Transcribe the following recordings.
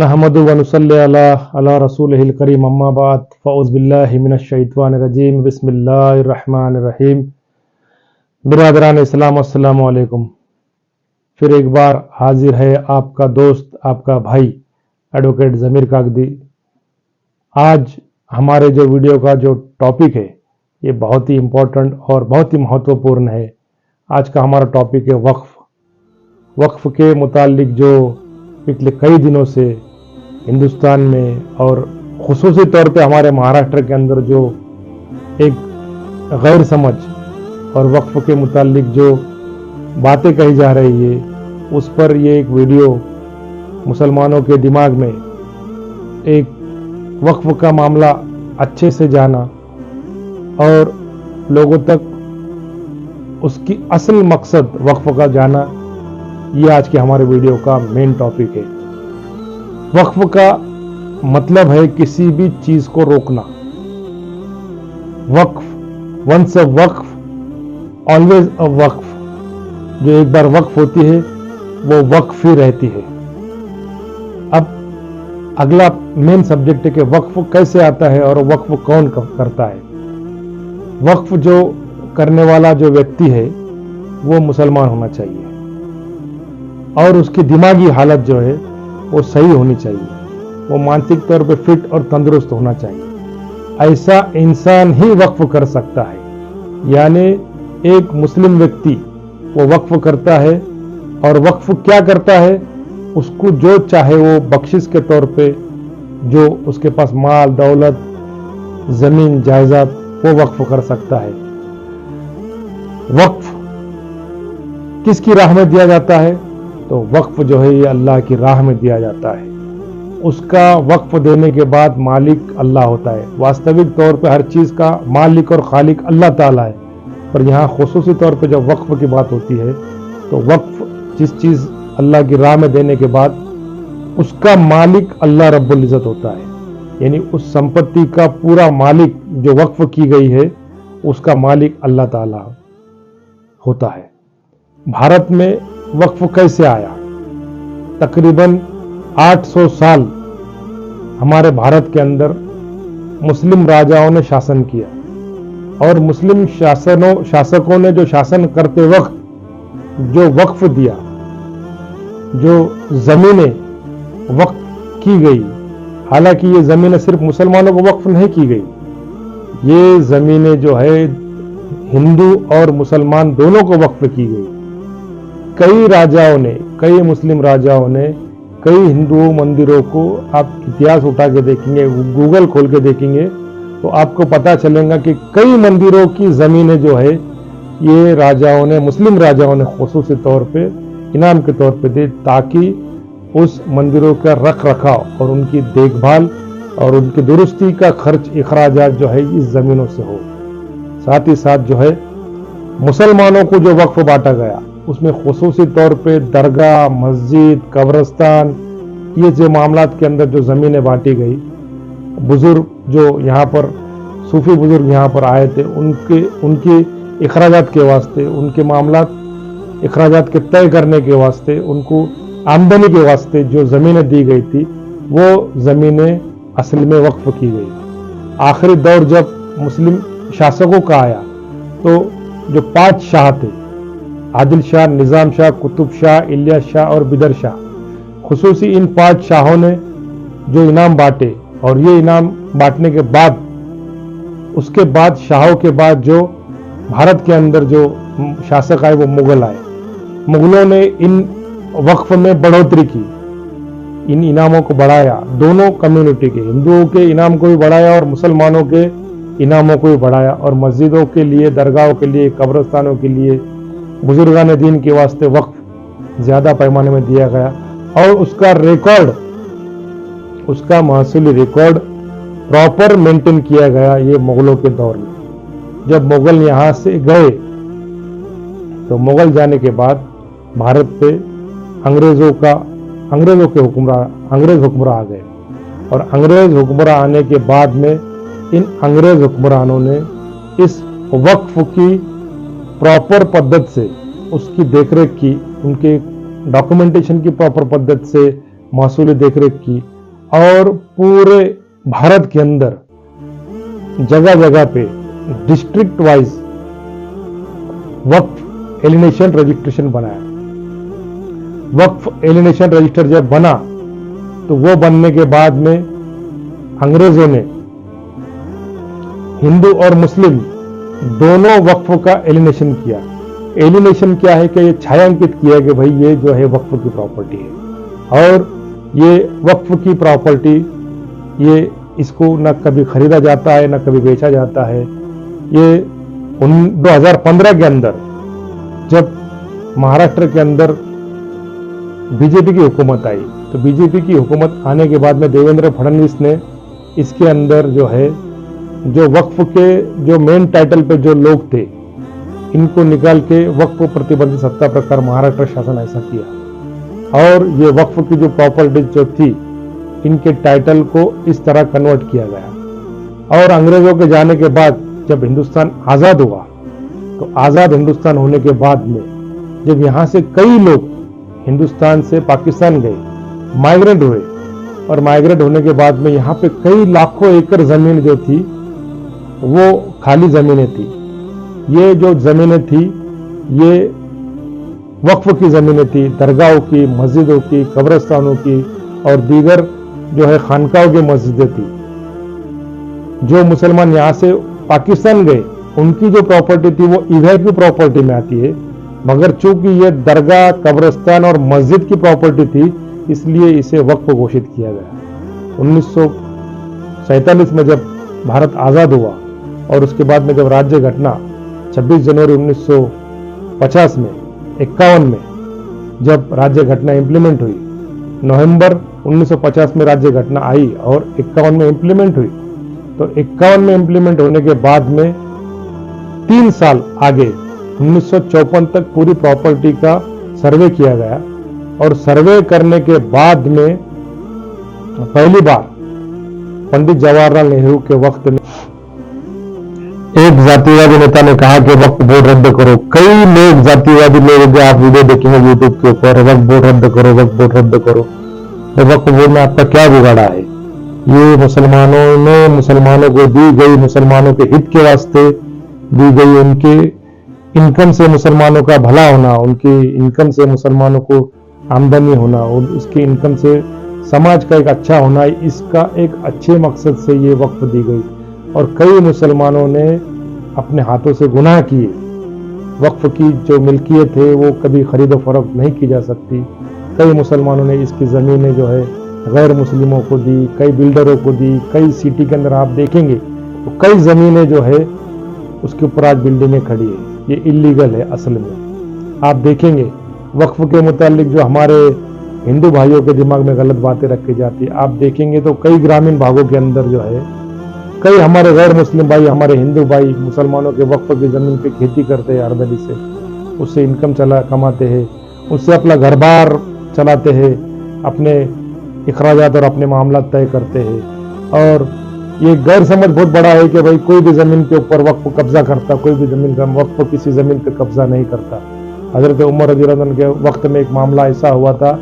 नहमदु व नुसल्ली अला रसूलिहिल करीम अम्मा बाद फ़ऊज़ु बिल्लाहि मिनश शैतानिर रजीम बिस्मिल्लाहिर रहमानिर रहीम। बिरादरान इस्लाम अस्सलामु अलैकुम। फिर एक बार हाजिर है आपका दोस्त, आपका भाई एडवोकेट ज़मीर कागदी। आज हमारे जो वीडियो का जो टॉपिक है ये बहुत ही इम्पोर्टेंट और बहुत ही महत्वपूर्ण है। आज का हमारा टॉपिक है वक्फ के मुतालिक जो पिछले कई दिनों से हिंदुस्तान में और खुसूसी तौर पे हमारे महाराष्ट्र के अंदर जो एक गैर समझ और वक्फ के मुतालिक जो बातें कही जा रही है उस पर ये एक वीडियो मुसलमानों के दिमाग में एक वक्फ का मामला अच्छे से जाना और लोगों तक उसकी असल मकसद वक्फ का जाना, ये आज के हमारे वीडियो का मेन टॉपिक है। वक्फ का मतलब है किसी भी चीज को रोकना। Waqf, once a Waqf always a Waqf. जो एक बार वक्फ होती है वो वक्फ ही रहती है। अब अगला मेन सब्जेक्ट है कि वक्फ कैसे आता है और वक्फ कौन करता है। वक्फ जो करने वाला जो व्यक्ति है वो मुसलमान होना चाहिए और उसकी दिमागी हालत जो है वो सही होनी चाहिए। वो मानसिक तौर पे फिट और तंदुरुस्त होना चाहिए। ऐसा इंसान ही वक्फ कर सकता है। यानी एक मुस्लिम व्यक्ति वो वक्फ करता है और वक्फ क्या करता है, उसको जो चाहे वो बख्शिश के तौर पे जो उसके पास माल दौलत जमीन जायदाद वो वक्फ कर सकता है। वक्फ किसकी राह में दिया जाता है, तो वक्फ जो है ये अल्लाह की राह में दिया जाता है। उसका वक्फ देने के बाद मालिक अल्लाह होता है। वास्तविक तौर पे हर चीज का मालिक और खालिक अल्लाह ताला है, पर यहाँ खुसूसी तौर पे जब वक्फ की बात होती है तो वक्फ जिस चीज अल्लाह की राह में देने के बाद उसका मालिक अल्लाह रब्बुल इज़्ज़त होता है। यानी उस संपत्ति का पूरा मालिक जो वक्फ की गई है उसका मालिक अल्लाह ताला होता है। भारत में वक्फ कैसे आया? तकरीबन 800 साल हमारे भारत के अंदर मुस्लिम राजाओं ने शासन किया और मुस्लिम शासकों ने जो शासन करते वक्त जो वक्फ दिया, जो जमीनें वक्फ की गई, हालांकि ये जमीनें सिर्फ मुसलमानों को वक्फ नहीं की गई, ये जमीनें जो है हिंदू और मुसलमान दोनों को वक्फ की गई। कई राजाओं ने, कई मुस्लिम राजाओं ने कई हिंदू मंदिरों को, आप इतिहास उठा के देखेंगे, गूगल खोल के देखेंगे तो आपको पता चलेगा कि कई मंदिरों की जमीनें जो है ये राजाओं ने, मुस्लिम राजाओं ने खुसूसी तौर पे इनाम के तौर पे दी, ताकि उस मंदिरों का रख रखाव और उनकी देखभाल और उनकी दुरुस्ती का खर्च इखराजात जो है इस जमीनों से हो। साथ ही साथ जो है मुसलमानों को जो वक्फ बांटा गया उसमें खुसूसी तौर पे दरगाह, मस्जिद, कब्रिस्तान, ये जो मामलात के अंदर जो ज़मीनें बांटी गई, बुजुर्ग जो यहाँ पर सूफी बुजुर्ग यहाँ पर आए थे उनके इखराजात के वास्ते, उनके मामलात इखराजात के तय करने के वास्ते, उनको आमदनी के वास्ते जो ज़मीनें दी गई थी वो ज़मीनें असल में वक्फ की गई। आखिरी दौर जब मुस्लिम शासकों का आया तो जो 5 शाह थे, आदिल शाह, निज़ाम शाह, कुतुब शाह, इलियास शाह और बिदर शाह, खुसूसी इन 5 शाहों ने जो इनाम बांटे और ये इनाम बांटने के बाद उसके बाद शाहों के बाद जो भारत के अंदर जो शासक आए वो मुगल आए। मुगलों ने इन वक्फ में बढ़ोतरी की, इन इनामों को बढ़ाया, दोनों कम्युनिटी के, हिंदुओं के इनाम को भी बढ़ाया और मुसलमानों के इनामों को भी बढ़ाया और मस्जिदों के लिए, दरगाहों के लिए, कब्रिस्तानों के लिए, बुजुर्गान दीन के वास्ते वक्फ ज्यादा पैमाने में दिया गया और उसका रिकॉर्ड, उसका महसूली रिकॉर्ड प्रॉपर मेंटेन किया गया ये मुगलों के दौर में। जब मुगल यहाँ से गए तो मुगल जाने के बाद भारत पे अंग्रेज हुक्मरान आ गए और अंग्रेज हुक्मरान आने के बाद में इन अंग्रेज हुक्मरानों ने इस वक्फ की प्रॉपर पद्धति से उसकी देखरेख की, उनके डॉक्यूमेंटेशन की प्रॉपर पद्धति से महसूली देखरेख की और पूरे भारत के अंदर जगह जगह पे डिस्ट्रिक्ट वाइज वक्फ एलिनेशन रजिस्ट्रेशन बनाया। वक्फ एलिनेशन रजिस्टर जब बना तो वो बनने के बाद में अंग्रेजों ने हिंदू और मुस्लिम दोनों वक्फ का एलिनेशन किया। एलिनेशन क्या है कि ये छायांकित किया कि भाई ये जो है वक्फ की प्रॉपर्टी है और ये वक्फ की प्रॉपर्टी, ये इसको न कभी खरीदा जाता है न कभी बेचा जाता है। ये 2015 के अंदर जब महाराष्ट्र के अंदर बीजेपी की हुकूमत आई तो बीजेपी की हुकूमत आने के बाद में देवेंद्र फडणवीस ने इसके अंदर जो है जो वक्फ के जो मेन टाइटल पे जो लोग थे इनको निकाल के वक्फ प्रतिबंधित सत्ता प्रकार महाराष्ट्र शासन ऐसा किया और ये वक्फ की जो प्रॉपर्टीज जो थी इनके टाइटल को इस तरह कन्वर्ट किया गया। और अंग्रेजों के जाने के बाद जब हिंदुस्तान आजाद हुआ तो आजाद हिंदुस्तान होने के बाद में जब यहाँ से कई लोग हिंदुस्तान से पाकिस्तान गए, माइग्रेट हुए और माइग्रेट होने के बाद में यहाँ पे कई लाखों एकड़ जमीन जो थी वो खाली जमीनें थी। ये जो जमीनें थी ये वक्फ की जमीनें थी, दरगाहों की, मस्जिदों की, कब्रिस्तानों की और दीगर जो है खानकाहों की मस्जिदें थी। जो मुसलमान यहाँ से पाकिस्तान गए उनकी जो प्रॉपर्टी थी वो इधर की प्रॉपर्टी में आती है, मगर चूंकि ये दरगाह, कब्रिस्तान और मस्जिद की प्रॉपर्टी थी इसलिए इसे वक्फ घोषित किया गया। 1947 में जब भारत आजाद हुआ और उसके बाद में जब राज्य घटना 26 जनवरी 1950 में 51 में जब राज्य घटना इंप्लीमेंट हुई, नवंबर 1950 में राज्य घटना आई और 51 में इंप्लीमेंट हुई, तो 51 में इंप्लीमेंट होने के बाद में 3 साल आगे 1954 तक पूरी प्रॉपर्टी का सर्वे किया गया और सर्वे करने के बाद में पहली बार पंडित जवाहरलाल नेहरू के वक्त में एक जातिवादी नेता ने कहा कि वक्फ बोर्ड रद्द करो। कई लोग जातिवादी लोग आप वीडियो देखेंगे यूट्यूब के ऊपर, वक्फ बोर्ड रद्द करो, वक्फ बोर्ड रद्द करो। तो वक्फ बोर्ड में आपका क्या बिगाड़ा है? ये मुसलमानों को दी गई, मुसलमानों के हित के वास्ते दी गई, उनके इनकम से मुसलमानों का भला होना, उनकी इनकम से मुसलमानों को आमदनी होना और उसकी इनकम से समाज का एक अच्छा होना, इसका एक अच्छे मकसद से ये वक्फ दी गई। और कई मुसलमानों ने अपने हाथों से गुनाह किए। वक्फ की जो मिल्कियत है वो कभी खरीदो फरोख्त नहीं की जा सकती। कई मुसलमानों ने इसकी ज़मीनें जो है गैर मुस्लिमों को दी, कई बिल्डरों को दी। कई सिटी के अंदर आप देखेंगे तो कई ज़मीनें जो है उसके ऊपर आज बिल्डिंगें खड़ी है, ये इलीगल है असल में। आप देखेंगे वक्फ के मुतालिक जो हमारे हिंदू भाइयों के दिमाग में गलत बातें रखी जाती है, आप देखेंगे तो कई ग्रामीण भागों के अंदर जो है कई हमारे गैर मुस्लिम भाई, हमारे हिंदू भाई मुसलमानों के वक्फ की ज़मीन पे खेती करते हैं आमदनी से, उससे इनकम कमाते हैं, उससे अपना घर बार चलाते हैं, अपने इखराजात और अपने मामला तय करते हैं। और ये गैर समझ बहुत बड़ा है कि भाई कोई भी ज़मीन के ऊपर वक्फ कब्जा करता, कोई भी ज़मीन का वक्फ किसी ज़मीन पे कब्जा नहीं करता। हज़रत उमर रज़ियल्लाहु अन्हु के वक्त में एक मामला ऐसा हुआ था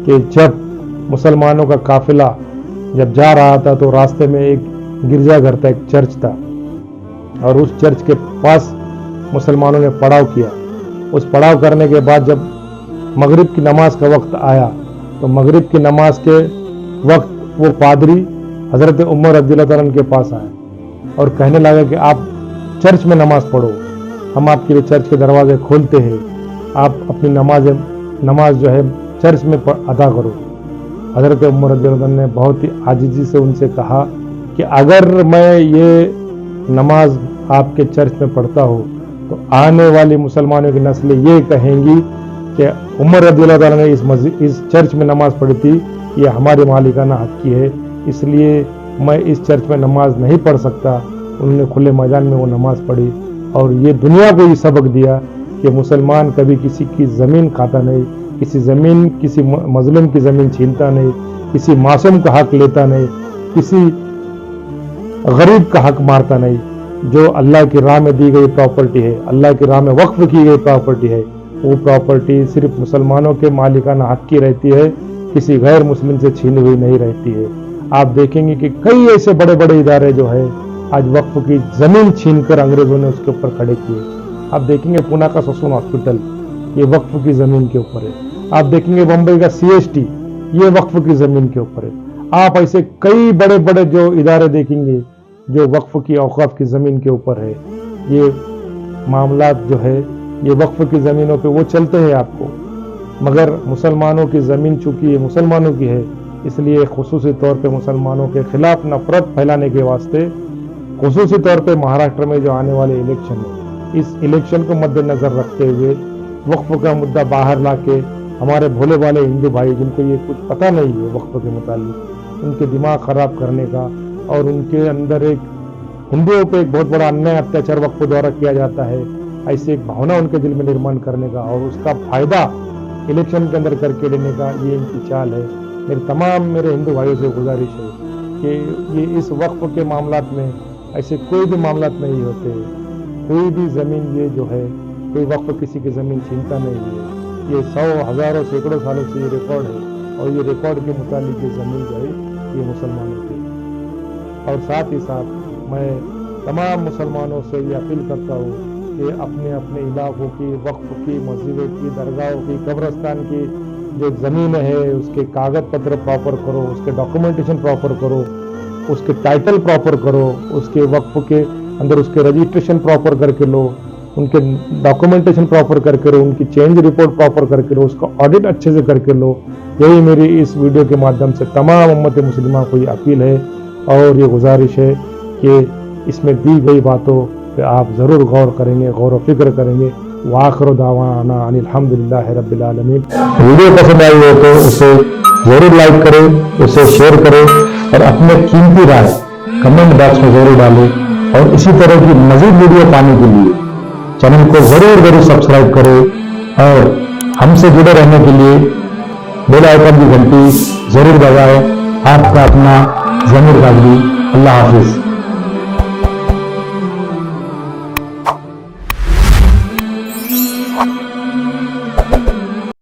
कि जब मुसलमानों का काफिला जब जा रहा था तो रास्ते में एक गिरजाघर था, एक चर्च था और उस चर्च के पास मुसलमानों ने पड़ाव किया। उस पड़ाव करने के बाद जब मगरिब की नमाज का वक्त आया तो मगरिब की नमाज के वक्त वो पादरी हज़रत उमर रज़ियल्लाहु अन्हु के पास आया और कहने लगा कि आप चर्च में नमाज पढ़ो, हम आपके लिए चर्च के दरवाजे खोलते हैं, आप अपनी नमाज जो है चर्च में अदा करो। हज़रत उमर रज़ियल्लाहु अन्हु ने बहुत ही आजिज़ी से उनसे कहा कि अगर मैं ये नमाज आपके चर्च में पढ़ता हूँ तो आने वाली मुसलमानों की नस्लें ये कहेंगी कि उमर रज़ियल्लाहु अन्हु ने इस चर्च में नमाज पढ़ी थी, ये हमारे मालिकाना हक की है, इसलिए मैं इस चर्च में नमाज नहीं पढ़ सकता। उन्होंने खुले मैदान में वो नमाज पढ़ी और ये दुनिया को ये सबक दिया कि मुसलमान कभी किसी की ज़मीन खाता नहीं, किसी मजलूम की ज़मीन छीनता नहीं, किसी मासूम का हक लेता नहीं, किसी गरीब का हक मारता नहीं। जो अल्लाह की राह में दी गई प्रॉपर्टी है, अल्लाह की राह में वक्फ की गई प्रॉपर्टी है, वो प्रॉपर्टी सिर्फ मुसलमानों के मालिकाना हक की रहती है, किसी गैर मुस्लिम से छीनी हुई नहीं रहती है। आप देखेंगे कि कई ऐसे बड़े बड़े इदारे जो है आज वक्फ की जमीन छीनकर अंग्रेजों ने उसके ऊपर खड़े किए। आप देखेंगे पुणे का ससून हॉस्पिटल ये वक्फ की जमीन के ऊपर है। आप देखेंगे बंबई का CST ये वक्फ की जमीन के ऊपर है। आप ऐसे कई बड़े बड़े जो इदारे देखेंगे जो वक्फ की औकाफ की जमीन के ऊपर है। ये मामलात जो है ये वक्फ की जमीनों पे वो चलते हैं आपको, मगर मुसलमानों की जमीन चूंकि ये मुसलमानों की है इसलिए खुसूसी तौर पे मुसलमानों के खिलाफ नफरत फैलाने के वास्ते खुसूसी तौर पे महाराष्ट्र में जो आने वाले इलेक्शन है इस इलेक्शन को मद्देनजर रखते हुए वक्फ का मुद्दा बाहर लाके हमारे भोले भाले हिंदू भाई जिनको ये कुछ पता नहीं है वक्फ के मुतालिक उनके दिमाग खराब करने का और उनके अंदर एक हिंदुओं पे एक बहुत बड़ा अन्याय अत्याचार वक्फ द्वारा किया जाता है ऐसी एक भावना उनके दिल में निर्माण करने का और उसका फायदा इलेक्शन के अंदर करके लेने का ये इनकी चाल है। मेरे हिंदू भाइयों से गुजारिश है कि ये इस वक्फ के मामलात में ऐसे कोई भी मामलात नहीं होते। कोई भी जमीन ये जो है कोई वक्फ किसी की जमीन छीनता नहीं है। ये 100 हजारों सैकड़ों सालों से ये रिकॉर्ड है और ये रिकॉर्ड के मुताबिक ये जमीन जो है ये मुसलमानों की। और साथ ही साथ मैं तमाम मुसलमानों से ये अपील करता हूँ कि अपने अपने इलाकों की वक्फ की मस्जिदों की दरगाहों की कब्रस्तान की जो ज़मीन है उसके कागज पत्र प्रॉपर करो, उसके डॉक्यूमेंटेशन प्रॉपर करो, उसके टाइटल प्रॉपर करो, उसके वक्फ के अंदर उसके रजिस्ट्रेशन प्रॉपर करके लो, उनके डॉक्यूमेंटेशन प्रॉपर करके लो, उनकी चेंज रिपोर्ट प्रॉपर करके लो, उसका ऑडिट अच्छे से करके लो। यही मेरी इस वीडियो के माध्यम से तमाम उम्मत मुस्लिमा को ये अपील है और ये गुजारिश है कि इसमें दी गई बातों पे आप ज़रूर गौर करेंगे, गौर व फिक्र करेंगे। वाखिर दावाना अनिल हम्दुलिल्लाह रब्बिल आलमीन। वीडियो पसंद आई हो तो उसे ज़रूर लाइक करें, उसे शेयर करें और अपने कीमती राय कमेंट बॉक्स में ज़रूर डालें। और इसी तरह की मज़ीद वीडियो पाने के लिए चैनल को ज़रूर सब्सक्राइब करें और हमसे जुड़े रहने के लिए बेल आइकन की घंटी ज़रूर दबाएं। आपका अपना ज़मीर कादरी। अल्लाह हाफिज़।